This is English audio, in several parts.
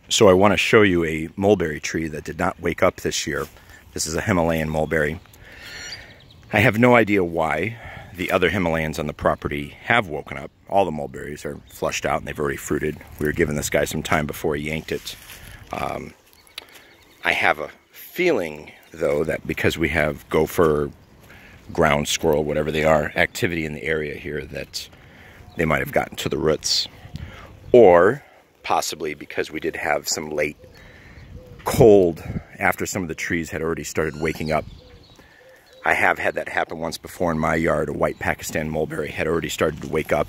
So I want to show you a mulberry tree that did not wake up this year. This is a Himalayan mulberry. I have no idea why the other Himalayans on the property have woken up. All the mulberries are flushed out and they've already fruited. We were giving this guy some time before he yanked it. I have a feeling, though, that because we have gopher, ground squirrel, whatever they are, activity in the area here, that they might have gotten to the roots. Or possibly because we did have some late cold after some of the trees had already started waking up. I have had that happen once before in my yard. A white Pakistan mulberry had already started to wake up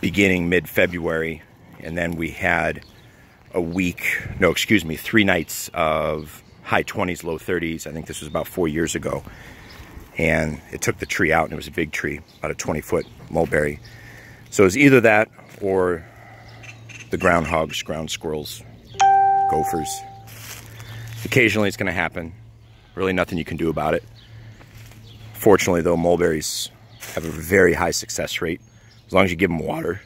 beginning mid-February, and then we had a week, no, excuse me, 3 nights of high 20s, low 30s. I think this was about 4 years ago. And it took the tree out, and it was a big tree, about a 20-foot mulberry. So it was either that or the groundhogs, ground squirrels, gophers. Occasionally it's going to happen. Really nothing you can do about it. Fortunately, though, mulberries have a very high success rate. As long as you give them water,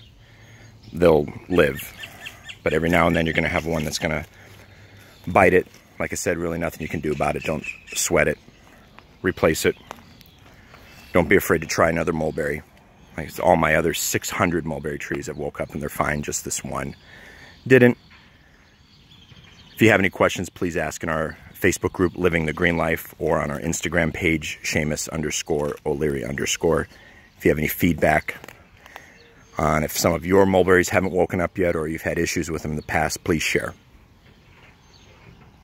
they'll live. But every now and then you're going to have one that's going to bite it. Like I said, really nothing you can do about it. Don't sweat it. Replace it. Don't be afraid to try another mulberry. Like all my other 600 mulberry trees have woke up and they're fine. Just this one didn't. If you have any questions, please ask in our Facebook group, Living the Green Life, or on our Instagram page, Seamus_O'Leary_. If you have any feedback on if some of your mulberries haven't woken up yet or you've had issues with them in the past, please share.